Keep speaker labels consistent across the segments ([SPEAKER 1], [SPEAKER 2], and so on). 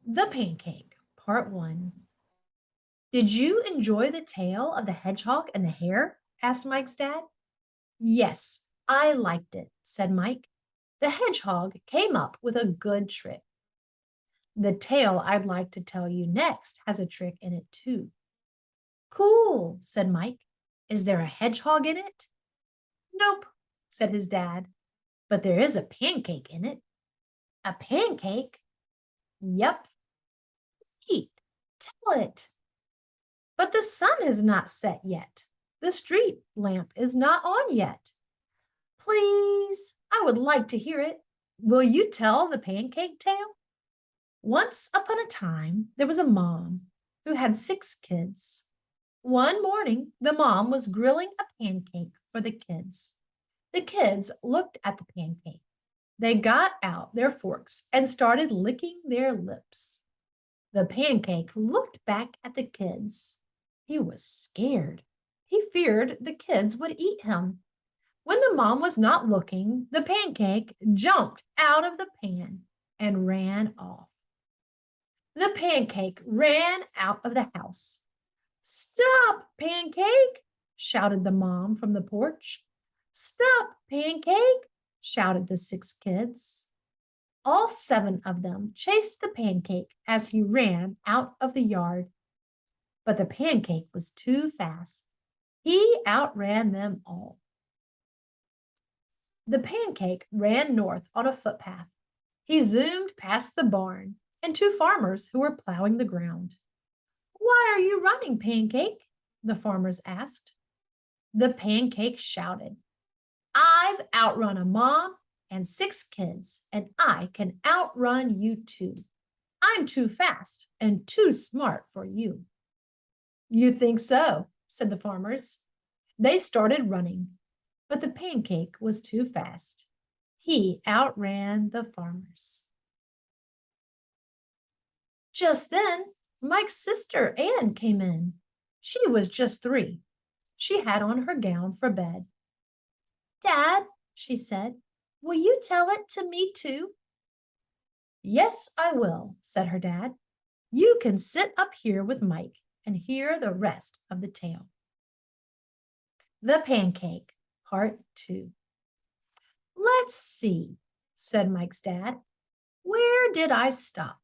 [SPEAKER 1] The Pancake, Part 1. Did you enjoy the tale of the hedgehog and the hare? Asked Mike's dad. Yes, I liked it, said Mike. The hedgehog came up with a good trick. The tale I'd like to tell you next has a trick in it, too. Cool, said Mike. Is there a hedgehog in it? Nope, said his dad, but there is a pancake in it. A pancake? Yep. Neat. Tell it. But the sun has not set yet. The street lamp is not on yet. Please, I would like to hear it. Will you tell the pancake tale? Once upon a time, there was a mom who had 6 kids. One morning, the mom was grilling a pancake for the kids. The kids looked at the pancake. They got out their forks and started licking their lips. The pancake looked back at the kids. He was scared. He feared the kids would eat him. When the mom was not looking, the pancake jumped out of the pan and ran off. The pancake ran out of the house. Stop, Pancake! Shouted the mom from the porch. Stop, Pancake! Shouted the 6 kids. All 7 of them chased the pancake as he ran out of the yard. But the pancake was too fast. He outran them all. The pancake ran north on a footpath. He zoomed past the barn and 2 farmers who were plowing the ground. Why are you running, Pancake? The farmers asked. The pancake shouted, I've outrun a mom and 6 kids, and I can outrun you too. I'm too fast and too smart for you. You think so, said the farmers. They started running, but the pancake was too fast. He outran the farmers. Just then, Mike's sister Anne came in. She was just 3. She had on her gown for bed. Dad, she said, will you tell it to me too? Yes, I will, said her dad. You can sit up here with Mike and hear the rest of the tale. The Pancake, Part 2. Let's see, said Mike's dad. Where did I stop?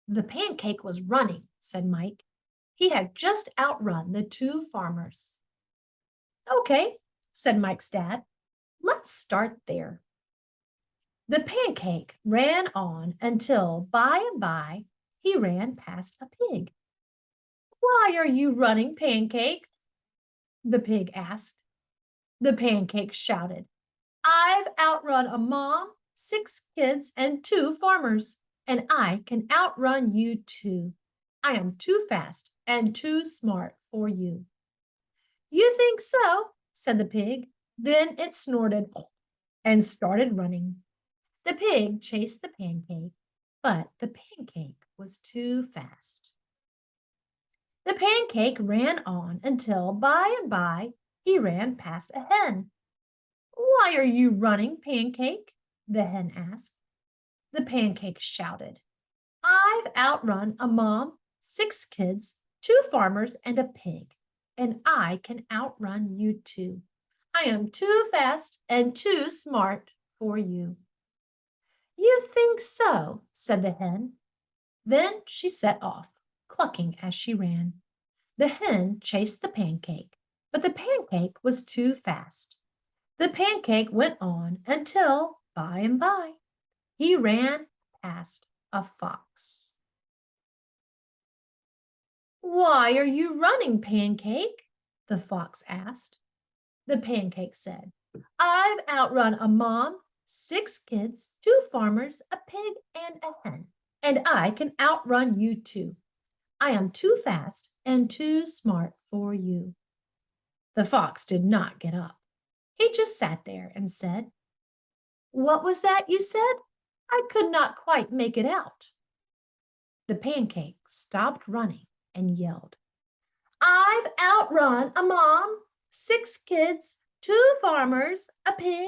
[SPEAKER 1] The pancake was running, said Mike. He had just outrun the 2 farmers. Okay, said Mike's dad. Let's start there. The pancake ran on until by and by he ran past a pig. Why are you running, Pancake? The pig asked. The pancake shouted, I've outrun a mom, 6 kids, and 2 farmers, and I can outrun you too. I am too fast and too smart for you. You think so? Said the pig. Then it snorted and started running. The pig chased the pancake, but the pancake was too fast. The pancake ran on until by and by he ran past a hen. Why are you running, Pancake? The hen asked. The pancake shouted, I've outrun a mom, 6 kids, 2 farmers, and a pig, and I can outrun you too. I am too fast and too smart for you. You think so, said the hen. Then she set off, clucking as she ran. The hen chased the pancake, but the pancake was too fast. The pancake went on until, by and by, he ran past a fox. Why are you running, Pancake? The fox asked. The pancake said, I've outrun a mom, 6 kids, 2 farmers, a pig, and a hen, and I can outrun you too. I am too fast and too smart for you. The fox did not get up. He just sat there and said, What was that you said? I could not quite make it out. The pancake stopped running and yelled, I've outrun a mom, 6 kids, 2 farmers, a pig,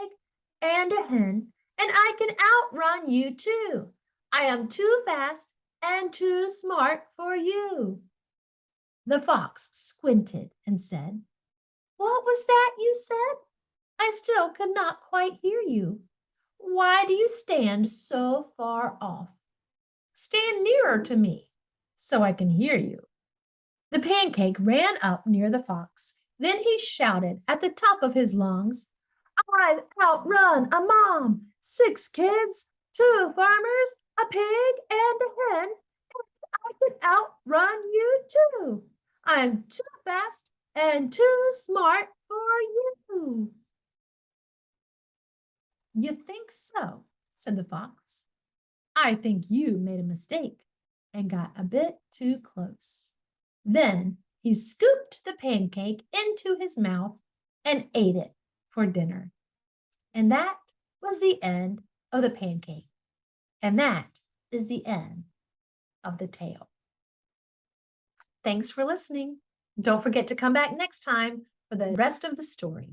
[SPEAKER 1] and a hen, and I can outrun you too. I am too fast and too smart for you. The fox squinted and said, What was that you said? I still could not quite hear you. Why do you stand so far off? Stand nearer to me so I can hear you. The pancake ran up near the fox. Then he shouted at the top of his lungs, I've outrun a mom, 6 kids, 2 farmers, a pig, and a hen. I could outrun you too. I'm too fast and too smart for you. You think so, said the fox. I think you made a mistake and got a bit too close. Then he scooped the pancake into his mouth and ate it for dinner. And that was the end of the pancake. And that is the end of the tale. Thanks for listening. Don't forget to come back next time for the rest of the story.